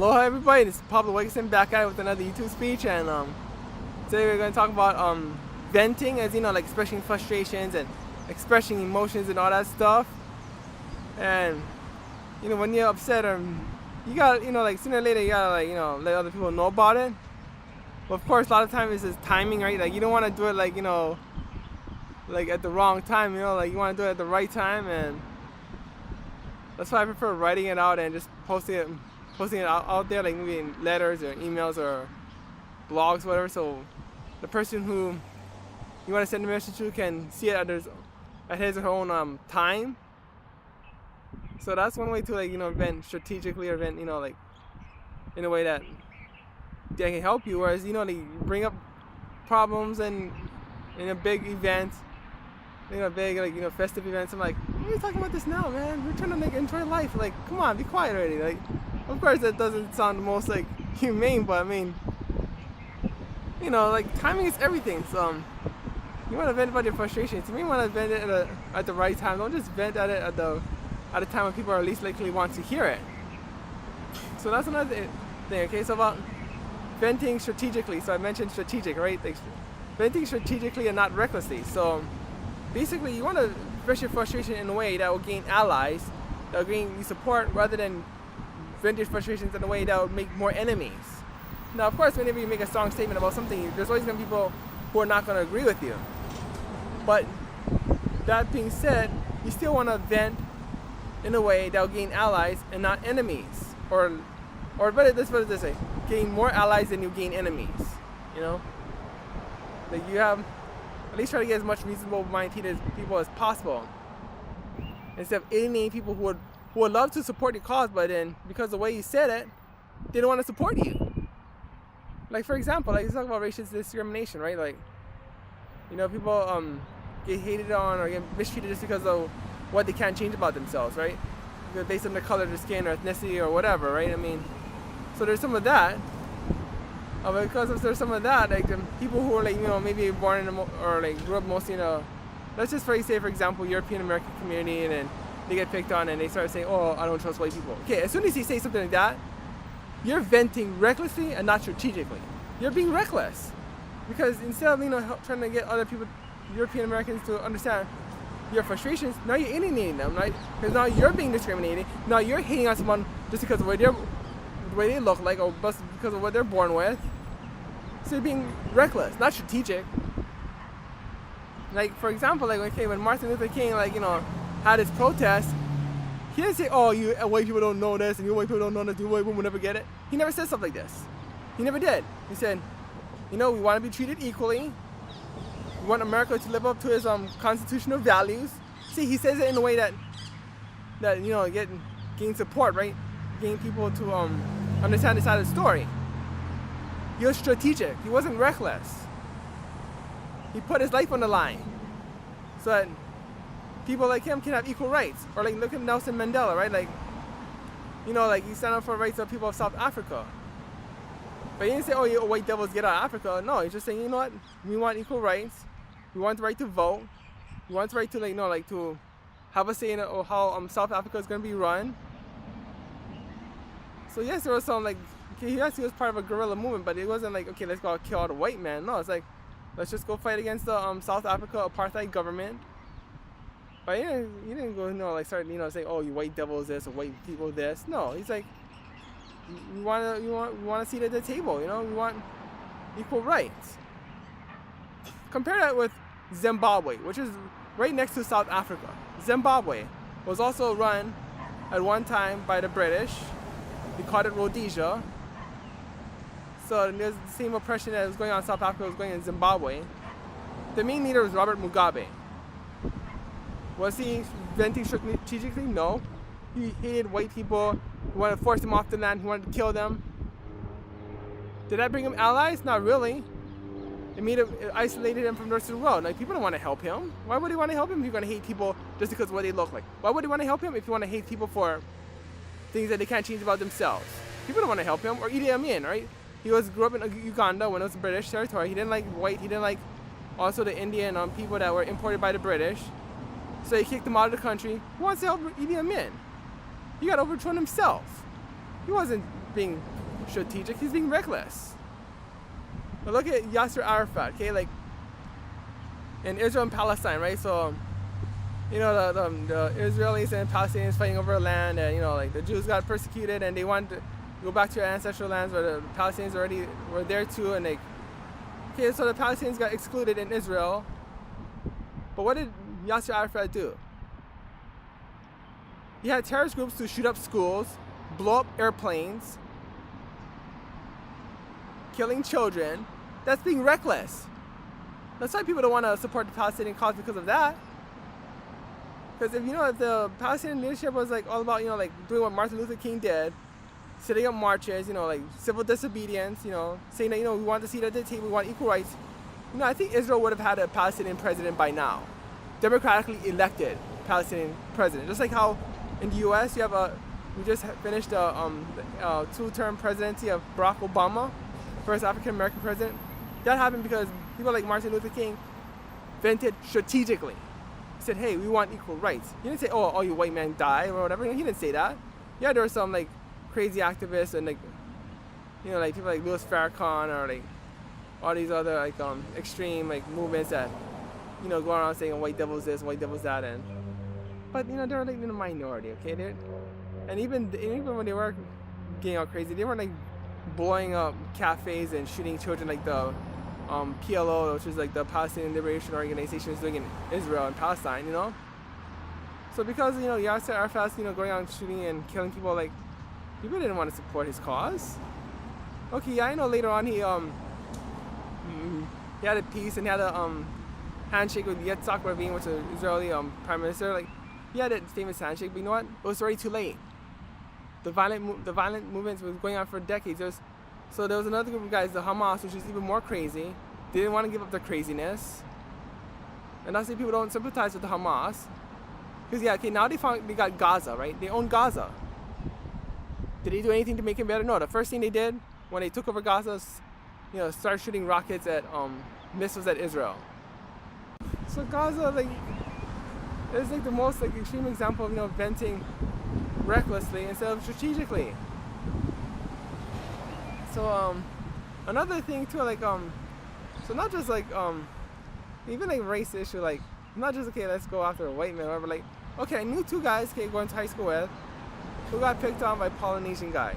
Aloha everybody, this is Pablo Wegesend back at it with another YouTube speech, and today we're going to talk about venting, as you know, like expressing frustrations and expressing emotions and all that stuff. And you know, when you're upset, you got, you know, like sooner or later you gotta, like, you know, let other people know about it. But of course, a lot of times it's just timing, right? Like you don't want to do it, like, you know, like at the wrong time, you know, like you want to do it at the right time. And that's why I prefer writing it out and just posting it out there, like maybe in letters or emails or blogs, whatever, so the person who you want to send the message to can see it at his or her own time. So that's one way to, like, you know, vent strategically, or vent, you know, like in a way that they can help you. Whereas, you know, they bring up problems and in a big event, you know, big, like, you know, festive events. I'm like, what are you talking about this now, man? We're trying to, like, enjoy life. Like, come on, be quiet already. Like, of course that doesn't sound the most, like, humane, but I mean, you know, like, timing is everything. So you want to vent about your frustrations. You may want to vent it at the right time. Don't just vent at it at a time when people are least likely want to hear it. So that's another thing. Okay, so about venting strategically. So I mentioned strategic, right? Like, venting strategically and not recklessly. So basically, you want to express your frustration in a way that will gain allies, that will gain you support, rather than vent your frustrations in a way that will make more enemies. Now, of course, whenever you make a strong statement about something, there's always going to be people who are not going to agree with you. But that being said, you still want to vent in a way that will gain allies and not enemies. Or better, let's put it this way: gain more allies than you gain enemies. You know, like you have. At least try to get as much reasonable-minded people as possible, instead of alienating people who would love to support your cause, but then because of the way you said it, they don't want to support you. Like, for example, like, let's talk about racial discrimination, right? Like, you know, people get hated on or get mistreated just because of what they can't change about themselves, right? Based on the color of their skin or ethnicity or whatever, right? I mean, so there's some of that. Because there's some of that, like people who are, like, you know, maybe born in or like grew up mostly in a, let's just say, for example, European American community, and then they get picked on and they start saying, oh, I don't trust white people. Okay, as soon as you say something like that, you're venting recklessly and not strategically. You're being reckless, because instead of, you know, trying to get other people, European Americans, to understand your frustrations, now you're alienating them, right? Because now you're being discriminated. Now you're hating on someone just because of the way they look like, or because of what they're born with. So you're being reckless, not strategic. Like, for example, like, okay, when Martin Luther King, like, you know, had his protest, he didn't say, oh, you white people don't know this, and you white people don't know this, you white women will never get it. He never said stuff like this. He never did. He said, you know, we want to be treated equally. We want America to live up to his constitutional values. See, he says it in a way that you know, gain support, right? Gain people to understand this side of the story. He was strategic. He wasn't reckless. He put his life on the line so that people like him can have equal rights. Or, like, look at Nelson Mandela, right? Like, you know, like, he stand up for rights of people of South Africa. But he didn't say, oh, you white devils, get out of Africa. No, he's just saying, you know what? We want equal rights. We want the right to vote. We want the right to, like, you know, like, to have a say in how South Africa is going to be run. So yes, there was some, like, okay, yes, he was part of a guerrilla movement, but it wasn't like, okay, let's go kill all the white men. No, it's like, let's just go fight against the South Africa apartheid government. But he didn't go, you know, like, start, you know, say, oh, you white devils this or white people this. No, he's like, we want a seat at the table, you know, we want equal rights. Compare that with Zimbabwe, which is right next to South Africa. Zimbabwe was also run at one time by the British. They called it Rhodesia. So there's the same oppression that was going on in South Africa was going on in Zimbabwe. The main leader was Robert Mugabe. Was he venting strategically? No. He hated white people. He wanted to force them off the land. He wanted to kill them. Did that bring him allies? Not really. It isolated him from the rest of the world. Like, people don't want to help him. Why would he want to help him if you're going to hate people just because of what they look like? Why would he want to help him if you want to hate people for things that they can't change about themselves? People don't want to help him. Or Idi Amin, right? He grew up in Uganda when it was British territory. He didn't like white. He didn't like also the Indian people that were imported by the British. So he kicked them out of the country. Who wants to help Idi Amin? He got overthrown himself. He wasn't being strategic, he's being reckless. But look at Yasser Arafat, okay, like in Israel and Palestine, right? So, you know, the Israelis and Palestinians fighting over land, and, you know, like the Jews got persecuted and they wanted to go back to their ancestral lands where the Palestinians already were there too, and like, okay, so the Palestinians got excluded in Israel. But what did Yasser Arafat do? He had terrorist groups to shoot up schools, blow up airplanes, killing children. That's being reckless. That's why people don't want to support the Palestinian cause, because of that. Because if the Palestinian leadership was like all about, like doing what Martin Luther King did, setting up marches, like civil disobedience, saying that, we want to see at the table, we want equal rights. I think Israel would have had a Palestinian president by now. Democratically elected Palestinian president. Just like how in the US we just finished a two-term presidency of Barack Obama, first African-American president. That happened because people like Martin Luther King vented strategically. He said, hey, we want equal rights. He didn't say, oh, all you white men die or whatever. He didn't say that. Yeah, there were some like crazy activists and like people like Louis Farrakhan or like all these other like extreme like movements that go around saying white devil's this, white devil's that, but they were like in a minority, okay? And even when they were getting all crazy, they weren't like blowing up cafes and shooting children like the PLO, which is like the Palestinian Liberation Organization, is doing in Israel and Palestine, So because Yasser Arafat's going out shooting and killing people, like people didn't want to support his cause. Okay, yeah, I know later on he had a peace and he had a handshake with Yitzhak Rabin, which is an Israeli prime minister. Like he had that famous handshake, but you know what? It was already too late. The violent movements was going on for decades. So there was another group of guys, the Hamas, which is even more crazy. They didn't want to give up their craziness. And that's why people don't sympathize with the Hamas. Because now they got Gaza, right? They own Gaza. Did they do anything to make it better? No. The first thing they did when they took over Gaza was, start shooting rockets at missiles at Israel. So Gaza, like, is like the most like extreme example of venting recklessly instead of strategically. So another thing too, like so not just like even like race issue, like not just okay, let's go after a white man or whatever. Like okay, I knew two guys going to high school with who got picked on by Polynesian guys,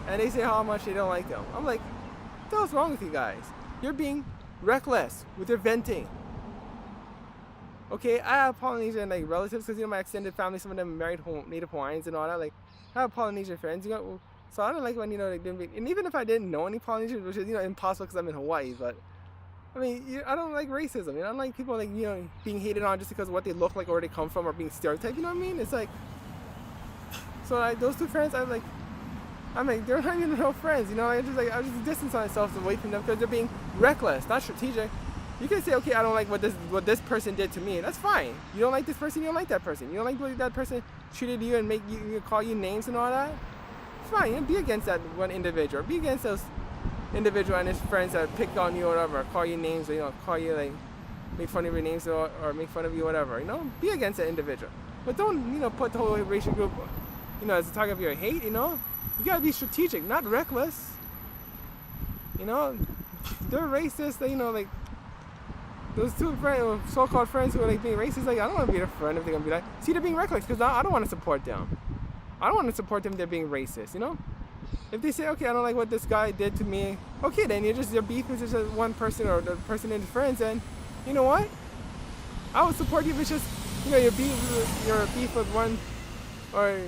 and they say how much they don't like them. I'm like, what the hell's wrong with you guys? You're being reckless with your venting. Okay, I have Polynesian like relatives because my extended family, some of them married Native Hawaiians and all that. Like I have Polynesian friends, so I don't like when like and even if I didn't know any Polynesians, which is impossible because I'm in Hawaii, but I mean I don't like racism. I don't like people like being hated on just because of what they look like or where they come from or being stereotyped. You know what I mean? It's like so those two friends, I'm like they're not even real friends. I just distance myself away from them because they're being reckless, not strategic. You can say, okay, I don't like what this person did to me. That's fine. You don't like this person, you don't like that person. You don't like the way that person treated you and make you call you names and all that. It's fine. Be against that one individual. Be against those individual and his friends that picked on you or whatever, call you names or call you like make fun of your names or make fun of you, whatever. Be against that individual. But don't put the whole racial group as a target of your hate. You gotta be strategic, not reckless. They're racist. They like. Those two so-called friends who are like being racist, like I don't want to be their friend if they're gonna be like. See, they're being reckless because I don't want to support them. I don't want to support them. They're being racist, If they say, okay, I don't like what this guy did to me, okay, then your beef is just one person or the person and his friends, and you know what? I would support you if it's just your beef with one or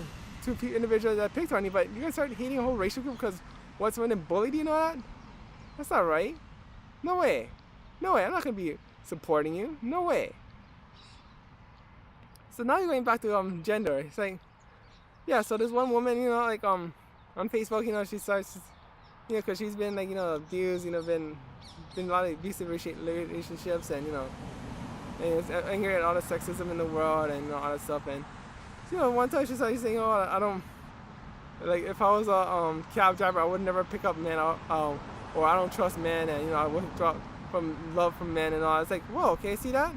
two individuals that picked on you, but you're gonna start hating a whole racial group because someone bullied you and all that? That's not right. No way. No way. I'm not gonna be supporting you. No way. So now you're going back to gender. It's like, yeah. So there's one woman, like on Facebook, she starts, because she's been like abused, been a lot of abusive relationships, and and angry at all the sexism in the world and all that stuff. And one time she started saying, oh, I don't like if I was a cab driver, I would never pick up men, or I don't trust men, and I wouldn't drop from love from men and all. It's like, whoa, okay, see that?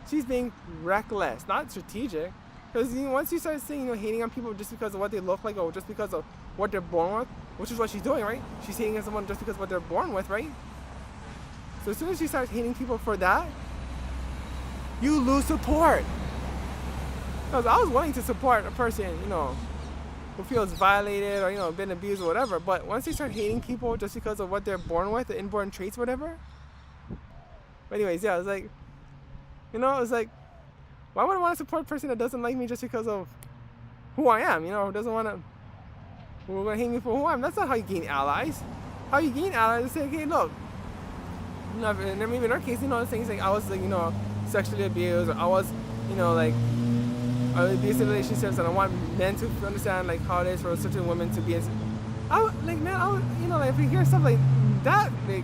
She's being reckless, not strategic. Because once you start saying, hating on people just because of what they look like or just because of what they're born with, which is what she's doing, right? She's hating someone just because of what they're born with, right? So as soon as she starts hating people for that, you lose support. Because I was willing to support a person, you know, who feels violated or, you know, been abused or whatever. But once they start hating people just because of what they're born with, the inborn traits, whatever. But anyways, yeah, it was like, you know, it was like, why would I want to support a person that doesn't like me just because of who I am, you know, who doesn't want to, who's going to hate me for who I am? That's not how you gain allies. How you gain allies is say, okay, look, you know, and then maybe in our case, you know, things like I was, like, you know, sexually abused, or I was, you know, like, abusive relationships, and I want men to understand, like, how it is for certain women to be, like, man, I would, you know, like, if you hear stuff like that, like,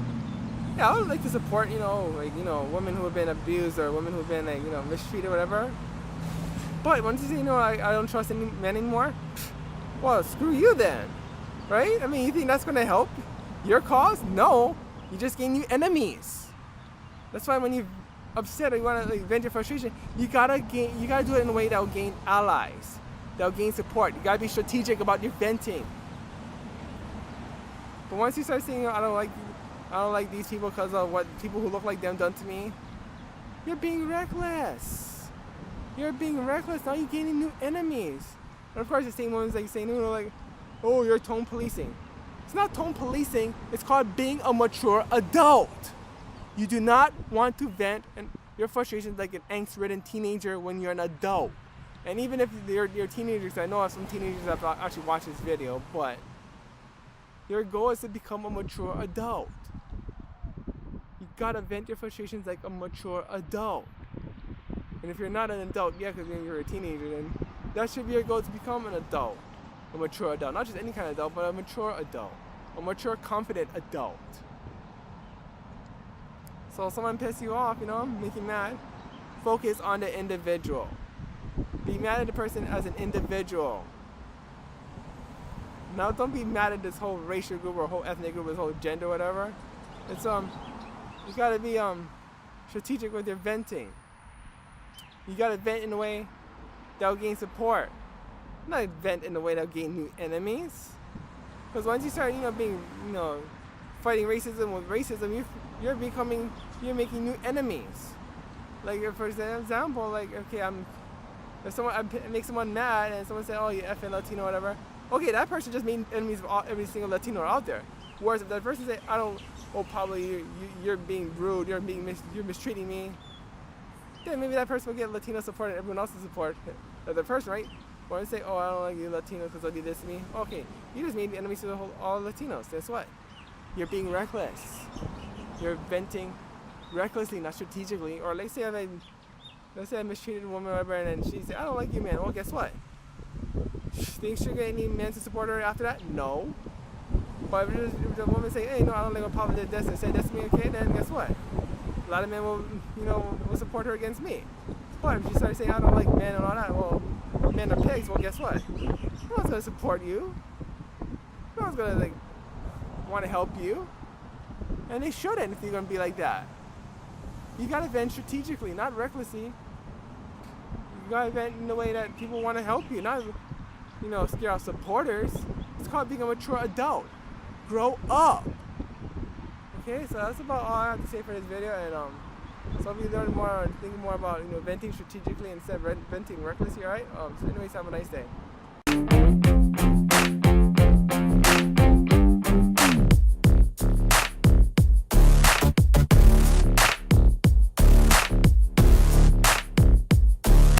yeah, I would like to support, you know, like, you know, women who have been abused, or women who have been, like, you know, mistreated or whatever. But once you say, you know, I don't trust any men anymore, well, screw you then, right? I mean, you think that's going to help your cause? No, you just gain new enemies. That's why when you're upset or you want to, like, vent your frustration, you gotta do it in a way that will gain allies, that will gain support. You gotta be strategic about your venting. But once you start saying, I don't like these people because of what people who look like them done to me, you're being reckless. You're being reckless. Now you're gaining new enemies. And of course, the same ones like saying, you know, like, oh, you're tone policing. It's not tone policing. It's called being a mature adult. You do not want to vent your frustrations like an angst-ridden teenager when you're an adult. And even if you're teenagers, I know some teenagers that have actually watched this video, but your goal is to become a mature adult. You gotta vent your frustrations like a mature adult. And if you're not an adult, yeah, because you're a teenager, then that should be your goal, to become an adult, a mature adult. Not just any kind of adult, but a mature adult, a mature, confident adult. So if someone pisses you off, you know, make you mad, focus on the individual. Be mad at the person as an individual. Now, don't be mad at this whole racial group or whole ethnic group, this whole gender, whatever. It's you gotta be strategic with your venting. You gotta vent in a way that will gain support. Not vent in a way that will gain new enemies. Because once you start, you know, being, you know, fighting racism with racism, you're making new enemies. Like, for example, like, okay, if I make someone mad and someone says, oh, you're effing Latino or whatever, okay, that person just made enemies of every single Latino out there. Whereas if that person say, oh, Pablo, you're being rude, you're mistreating me, then maybe that person will get Latino support and everyone else's support. The other person, right? Or say, oh, I don't like you Latinos because they'll do this to me. Okay, you just made enemies to all Latinos. Guess what? You're being reckless. You're venting recklessly, not strategically. Or let's say I mistreated a woman or whatever, and then she said, I don't like you, man. Well, guess what? Think she'll get any men to support her after that? No. But if the woman say, hey, no, I don't like when Pablo did this and said this to me, okay, then guess what? A lot of men will support her against me. But if she starts saying, I don't like men and all that, well, men are pigs, well, guess what? No one's going to support you. No one's going to, want to help you. And they shouldn't if you're going to be like that. You got to vent strategically, not recklessly. You got to vent in a way that people want to help you, not, scare off supporters. It's called being a mature adult. Grow up. Okay, so that's about all I have to say for this video. And so if you learn more and think more about venting strategically instead of venting recklessly, alright? So anyways, have a nice day.